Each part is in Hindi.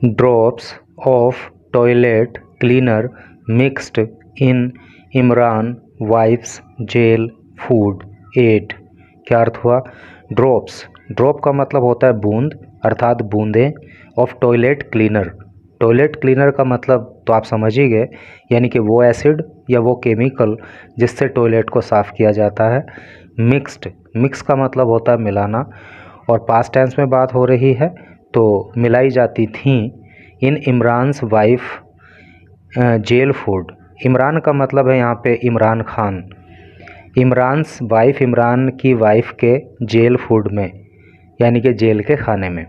Drops of toilet cleaner mixed in Imran wife's jail food aid. क्या अर्थ हुआ? ड्रॉप्स, ड्रॉप का मतलब होता है बूंद, अर्थात बूंदें। Of toilet cleaner, toilet cleaner का मतलब तो आप समझ ही गए, यानी कि वो एसिड या वो केमिकल जिससे टॉयलेट को साफ़ किया जाता है। मिक्स्ड, मिक्स का मतलब होता है मिलाना, और पास्ट टेंस में बात हो रही है तो मिलाई जाती थी। इन Imran's wife jail food, Imran का मतलब है यहाँ पे इमरान खान। इमरान्स वाइफ, इमरान की वाइफ के जेल फूड में, यानी कि जेल के खाने में।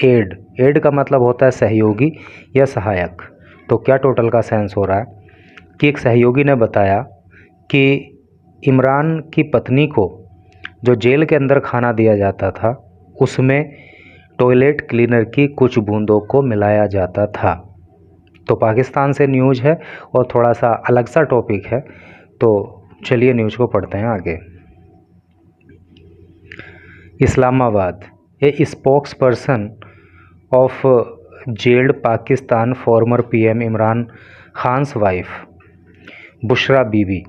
एड, एड का मतलब होता है सहयोगी या सहायक। तो क्या टोटल का सेंस हो रहा है कि एक सहयोगी ने बताया कि इमरान की पत्नी को जो जेल के अंदर खाना दिया जाता था उसमें टॉयलेट क्लीनर की कुछ बूंदों को मिलाया जाता था। तो पाकिस्तान से न्यूज़ है और थोड़ा सा अलग सा टॉपिक है, तो चलिए न्यूज़ को पढ़ते हैं आगे। Islamabad, a spokesperson of jailed Pakistan former PM Imran Khan's wife Bushra Bibi.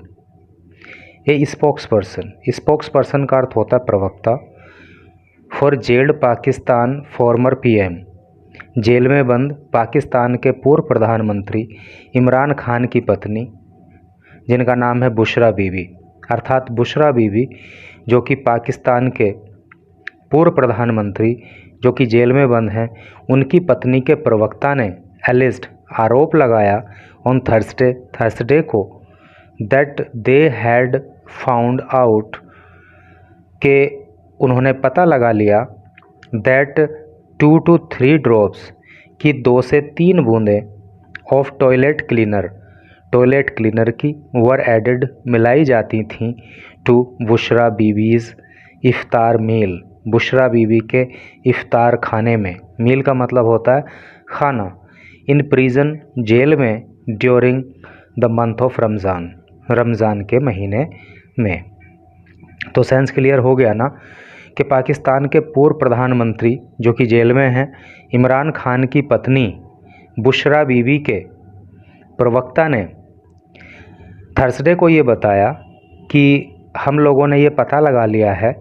A spokesperson, spokesperson का अर्थ होता है प्रवक्ता। For jailed Pakistan former PM, जेल में बंद पाकिस्तान के पूर्व प्रधानमंत्री इमरान खान की पत्नी, जिनका नाम है बुशरा बीबी, अर्थात बुशरा बीबी जो कि पाकिस्तान के पूर्व प्रधानमंत्री जो कि जेल में बंद हैं, उनकी पत्नी के प्रवक्ता ने एलिस्ड, आरोप लगाया ऑन थर्सडे, थर्सडे को, that they had found out, के उन्होंने पता लगा लिया, दैट 2 to 3 ड्रॉप्स, की 2 से 3 बूंदें, of toilet cleaner, toilet cleaner की, वर एडेड, मिलाई जाती थीं, टू बुशरा बीबीज़ इफ्तार मील, बुशरा बीबी के इफ्तार खाने में। मील का मतलब होता है खाना। इन प्रिजन, जेल में, during the month of Ramzan, Ramzan के महीने में। तो सेंस क्लियर हो गया ना कि पाकिस्तान के पूर्व प्रधानमंत्री जो कि जेल में हैं, इमरान खान की पत्नी बुशरा बीबी के प्रवक्ता ने थर्सडे को ये बताया कि हम लोगों ने ये पता लगा लिया है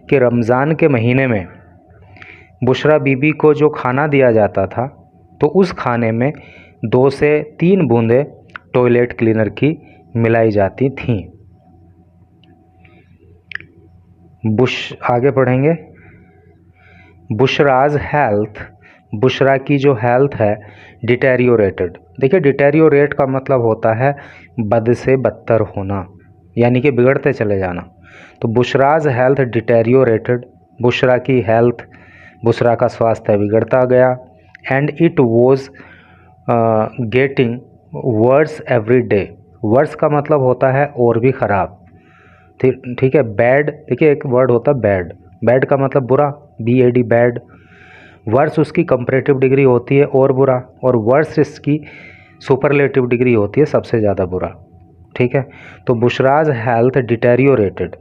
कि रमज़ान के महीने में बुशरा बीबी को जो खाना दिया जाता था तो उस खाने में 2 से 3 बूंदें टॉयलेट क्लीनर की मिलाई जाती थीं। आगे पढ़ेंगे। बुशराज हेल्थ, बुशरा की जो हेल्थ है डिटेरियोरेटेड। देखिए डिटेरियोरेट का मतलब होता है बद से बदतर होना, यानी कि बिगड़ते चले जाना। तो बुशराज हेल्थ डिटेरियोरेटेड, बुशरा की हेल्थ, बुशरा का स्वास्थ्य बिगड़ता गया। And it was getting worse every day, worse का मतलब होता है और भी ख़राब, ठीक है। बैड, देखिए एक वर्ड होता है बैड, बैड का मतलब बुरा, BAD बैड। वर्स उसकी कंपैरेटिव डिग्री होती है और बुरा, और वर्स इसकी सुपरलेटिव डिग्री होती है सबसे ज़्यादा बुरा, ठीक है। तो बुशराज हेल्थ डिटेरियोरेटेड,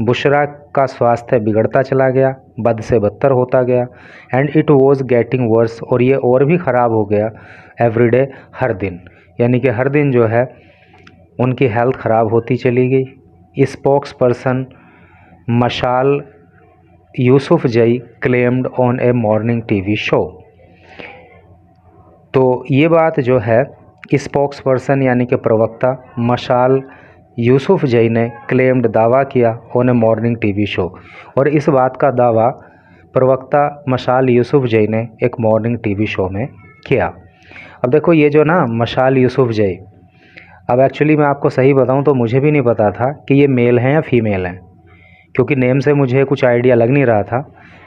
बुशरा का स्वास्थ्य बिगड़ता चला गया, बद से बदतर होता गया। And it was getting verse, और ये और भी ख़राब हो गया, एवरीडे, हर दिन, यानी कि हर दिन जो है उनकी हेल्थ ख़राब होती चली गई। स्पोक्स पर्सन मशाल यूसुफ जई claimed on A morning TV show. तो ये बात जो है स्पोक्स पर्सन यानी कि प्रवक्ता मशाल यूसुफ जई ने क्लेम्ड, दावा किया, on A morning TV show, और इस बात का दावा प्रवक्ता मशाल यूसुफ जई ने एक मॉर्निंग TV शो में किया। अब देखो ये जो ना मशाल यूसुफ जई, अब एक्चुअली मैं आपको सही बताऊं तो मुझे भी नहीं पता था कि ये मेल हैं या फीमेल हैं, क्योंकि नेम से मुझे कुछ आइडिया लग नहीं रहा था,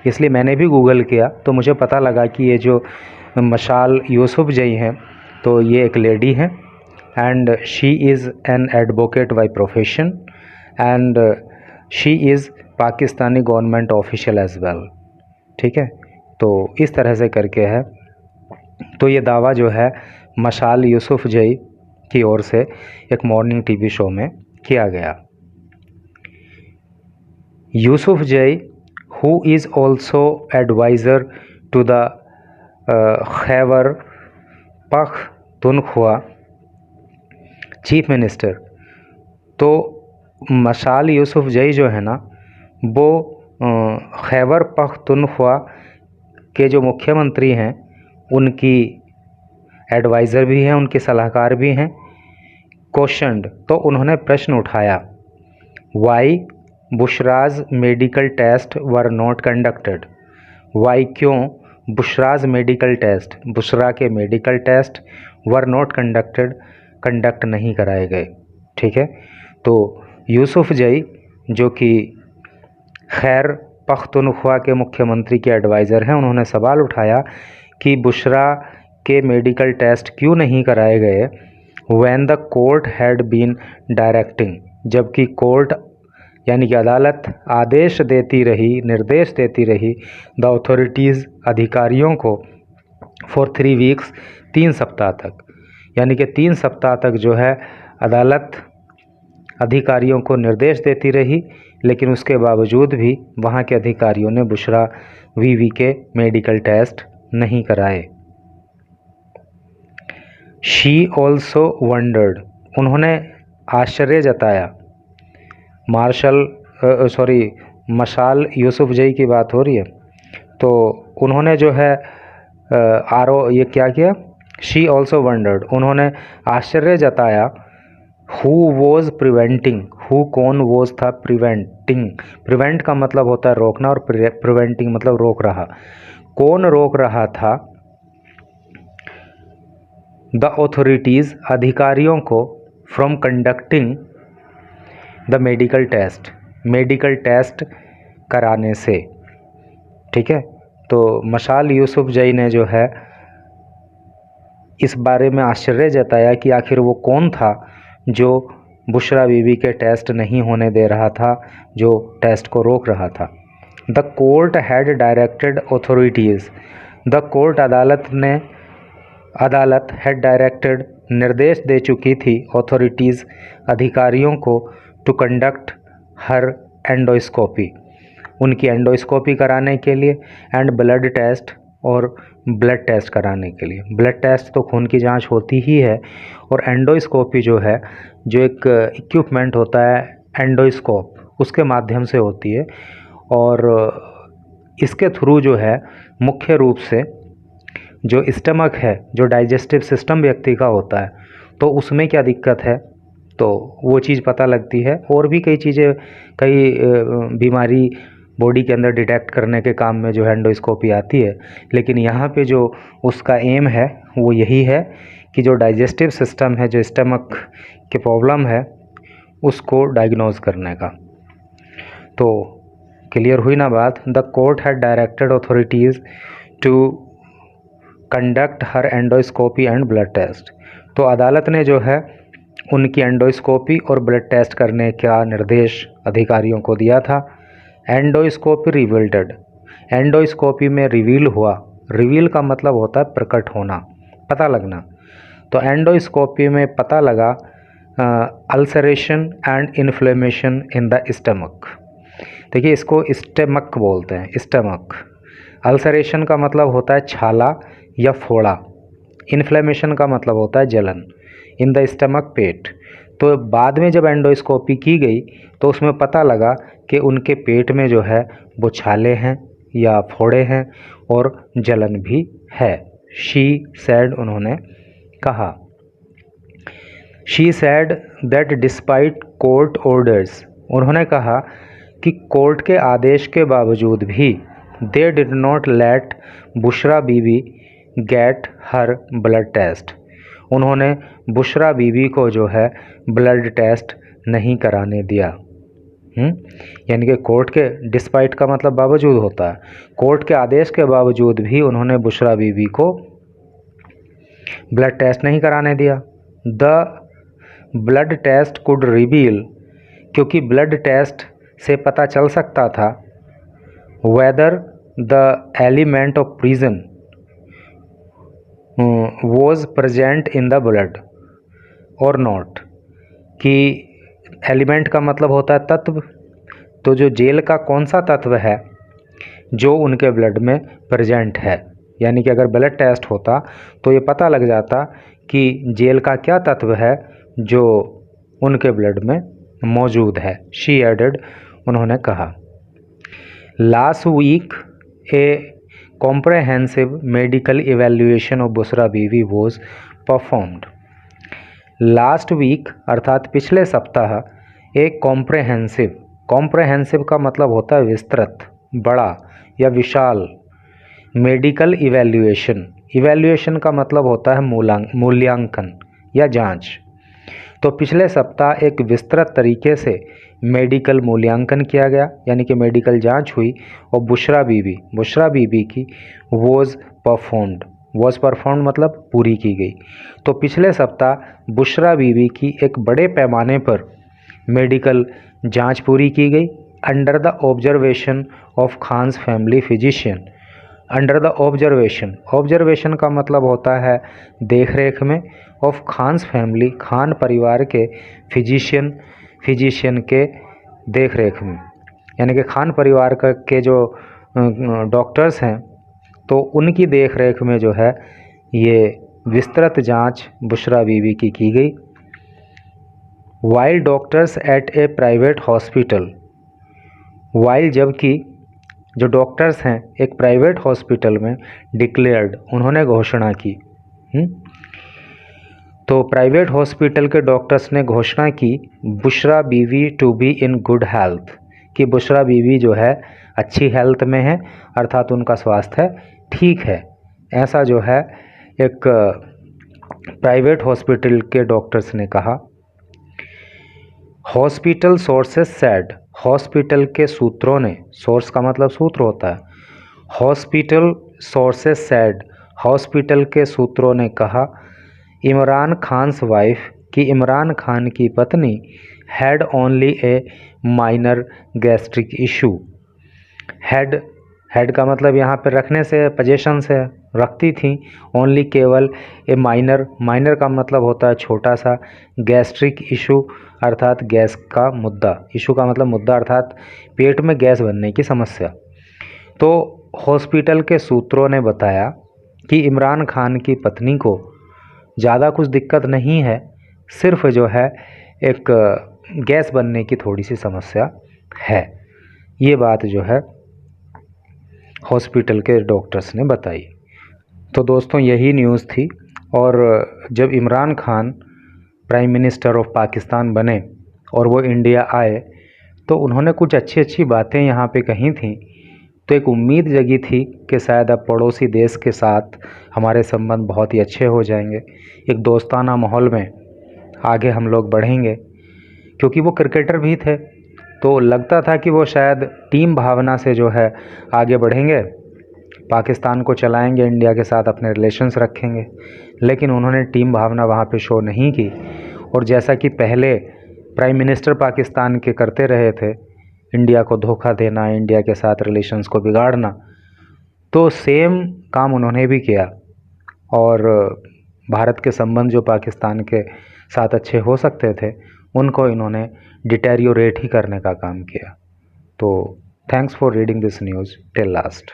इसलिए मैंने भी गूगल किया तो मुझे पता लगा कि ये जो मशाल यूसुफ जई हैं तो ये एक लेडी हैं, and she is an advocate by profession, and she is Pakistani government official as well, ठीक है। तो इस तरह से करके है। तो ये दावा जो है मशाल यूसुफ जई की ओर से एक मॉर्निंग TV शो में किया गया। Yousafzai, who is also adviser to the Khyber Pakhtunkhwa chief minister. तो मशाल यूसुफजई जो है ना, वो खैबर पख्तूनख्वा के जो मुख्यमंत्री हैं उनकी एडवाइज़र भी हैं, उनके सलाहकार भी हैं। क्वेश्चन, तो उन्होंने प्रश्न उठाया, why Bushra's medical test were not conducted. Why, क्यों बुशराज मेडिकल टेस्ट, बुशरा के medical test were not conducted, conduct नहीं कराए गए। ठीक है, तो यूसुफजई जो कि खैर पख्तूनख्वा के मुख्यमंत्री के एडवाइज़र हैं, उन्होंने सवाल उठाया कि बुशरा के मेडिकल टेस्ट क्यों नहीं कराए गए when the court had been directing, जबकि कोर्ट यानी कि अदालत आदेश देती रही, निर्देश देती रही द अथॉरिटीज़ अधिकारियों को फॉर 3 वीक्स 3 सप्ताह तक, यानी कि 3 सप्ताह तक जो है अदालत अधिकारियों को निर्देश देती रही, लेकिन उसके बावजूद भी वहाँ के अधिकारियों ने बुशरा बीवी के मेडिकल टेस्ट नहीं कराए। शी ऑल्सो वंडर्ड, उन्होंने आश्चर्य जताया। मशाल यूसुफजई की बात हो रही है, तो उन्होंने जो है ये क्या किया, शी ऑल्सो वंडर्ड, उन्होंने आश्चर्य जताया। हु वॉज प्रिवेंटिंग, हु कौन, वॉज था प्रिवेंटिंग, प्रिवेंट का मतलब होता है रोकना और प्रिवेंटिंग मतलब रोक रहा, कौन रोक रहा था द ऑथोरिटीज़ अधिकारियों को from conducting the medical test, medical test कराने से। ठीक है, तो मशाल यूसुफजई ने जो है इस बारे में आश्चर्य जताया कि आखिर वो कौन था जो बुशरा बीवी के टेस्ट नहीं होने दे रहा था, जो टेस्ट को रोक रहा था। The court had directed authorities, the court अदालत हैड डायरेक्टेड निर्देश दे चुकी थी ऑथोरिटीज़ अधिकारियों को टू कंडक्ट हर एंडोस्कोपी, उनकी एंडोस्कोपी कराने के लिए, एंड ब्लड टेस्ट और ब्लड टेस्ट कराने के लिए। ब्लड टेस्ट तो खून की जांच होती ही है, और एंडोस्कोपी जो है, जो एक इक्विपमेंट होता है एंडोस्कोप, उसके माध्यम से होती है। और इसके थ्रू जो है मुख्य रूप से जो स्टमक है, जो डाइजेस्टिव सिस्टम व्यक्ति का होता है, तो उसमें क्या दिक्कत है, तो वो चीज़ पता लगती है। और भी कई चीज़ें, कई बीमारी बॉडी के अंदर डिटेक्ट करने के काम में जो है एंडोस्कोपी आती है, लेकिन यहाँ पे जो उसका एम है वो यही है कि जो डाइजेस्टिव सिस्टम है, जो स्टमक के प्रॉब्लम है, उसको डायग्नोज करने का। तो क्लियर हुई ना बात। The court had directed authorities to conduct her endoscopy and blood test, तो अदालत ने जो है उनकी एंडोस्कोपी और ब्लड टेस्ट करने का निर्देश अधिकारियों को दिया था। एंडोस्कोपी रिवील्ड, एंडोस्कोपी में रिवील हुआ, रिवील का मतलब होता है प्रकट होना, पता लगना। तो एंडोस्कोपी में पता लगा ulceration and inflammation in the stomach. देखिए, इसको स्टमक बोलते हैं, स्टमक। अल्सरेशन का मतलब होता है छाला या फोड़ा, इन्फ्लेमेशन का मतलब होता है जलन, इन द स्टमक पेट। तो बाद में जब एंडोस्कोपी की गई तो उसमें पता लगा कि उनके पेट में जो है वो छाले हैं या फोड़े हैं और जलन भी है। शी सैड, उन्होंने कहा, she said that despite court orders, उन्होंने कहा कि कोर्ट के आदेश के बावजूद भी they did not let Bushra बीवी गेट हर ब्लड टेस्ट, उन्होंने बुशरा बीवी को जो है ब्लड टेस्ट नहीं कराने दिया। यानी कि कोर्ट के, डिस्पाइट का मतलब बावजूद होता है, कोर्ट के आदेश के बावजूद भी उन्होंने बुशरा बीवी को ब्लड टेस्ट नहीं कराने दिया। The blood test could reveal, क्योंकि ब्लड टेस्ट से पता चल सकता था whether the element of poison was present in the blood और नॉट, कि एलिमेंट का मतलब होता है तत्व, तो जो जेल का कौन सा तत्व है जो उनके ब्लड में प्रेजेंट है, यानी कि अगर ब्लड टेस्ट होता तो ये पता लग जाता कि जेल का क्या तत्व है जो उनके ब्लड में मौजूद है। शी एडेड, उन्होंने कहा। Last week a comprehensive medical evaluation of Bushra Bibi was performed. Last week अर्थात पिछले सप्ताह एक कॉम्प्रहेंसिव का मतलब होता है विस्तृत, बड़ा या विशाल। मेडिकल इवैल्यूएशन का मतलब होता है मूल्यांकन या जांच। तो पिछले सप्ताह एक विस्तृत तरीके से मेडिकल मूल्यांकन किया गया, यानी कि मेडिकल जांच हुई और बुशरा बीबी की वॉज परफॉर्म्ड मतलब पूरी की गई। तो पिछले सप्ताह बुशरा बीबी की एक बड़े पैमाने पर मेडिकल जांच पूरी की गई under the observation of Khan's family physician. Under the observation का मतलब होता है देख रेख में, ऑफ खान्स फैमिली, खान परिवार के फिजिशियन के देख रेख में, यानी कि खान परिवार के जो डॉक्टर्स हैं तो उनकी देख रेख में जो है ये विस्तृत जांच बुशरा बीबी की गई। वाइल डॉक्टर्स एट ए प्राइवेट हॉस्पिटल, जबकि जो डॉक्टर्स हैं एक प्राइवेट हॉस्पिटल में डिक्लेयर्ड, उन्होंने घोषणा की। तो प्राइवेट हॉस्पिटल के डॉक्टर्स ने घोषणा की Bushra Bibi to be in good health, कि बुशरा बीवी जो है अच्छी हेल्थ में है, अर्थात उनका स्वास्थ्य ठीक है। ऐसा जो है एक प्राइवेट हॉस्पिटल के डॉक्टर्स ने कहा। हॉस्पिटल सोर्सेस सेड, हॉस्पिटल के सूत्रों ने, सोर्स का मतलब सूत्र होता है, हॉस्पिटल सोर्सेस सेड, हॉस्पिटल के सूत्रों ने कहा इमरान खान्स वाइफ, कि इमरान खान की पत्नी had only A minor gastric issue. Head का मतलब यहाँ पर रखने से, पोजीशन से रखती थी, ओनली केवल ए माइनर का मतलब होता है छोटा सा, गैस्ट्रिक इशू अर्थात गैस का मुद्दा, इशू का मतलब मुद्दा अर्थात पेट में गैस बनने की समस्या। तो हॉस्पिटल के सूत्रों ने बताया कि इमरान खान की पत्नी को ज़्यादा कुछ दिक्कत नहीं है, सिर्फ जो है एक गैस बनने की थोड़ी सी समस्या है। ये बात जो है हॉस्पिटल के डॉक्टर्स ने बताई। तो दोस्तों यही न्यूज़ थी। और जब Imran Khan prime minister of Pakistan बने और वो इंडिया आए तो उन्होंने कुछ अच्छी बातें यहाँ पे कही थी, तो एक उम्मीद जगी थी कि शायद अब पड़ोसी देश के साथ हमारे संबंध बहुत ही अच्छे हो जाएंगे, एक दोस्ताना माहौल में आगे हम लोग बढ़ेंगे। क्योंकि वो क्रिकेटर भी थे तो लगता था कि वो शायद टीम भावना से जो है आगे बढ़ेंगे, पाकिस्तान को चलाएंगे, इंडिया के साथ अपने रिलेशंस रखेंगे। लेकिन उन्होंने टीम भावना वहाँ पे शो नहीं की, और जैसा कि पहले प्राइम मिनिस्टर पाकिस्तान के करते रहे थे, इंडिया को धोखा देना, इंडिया के साथ रिलेशंस को बिगाड़ना, तो सेम काम उन्होंने भी किया। और भारत के संबंध जो पाकिस्तान के साथ अच्छे हो सकते थे उनको इन्होंने डिटेरियोरेट ही करने का काम किया। तो thanks for reading this news till last.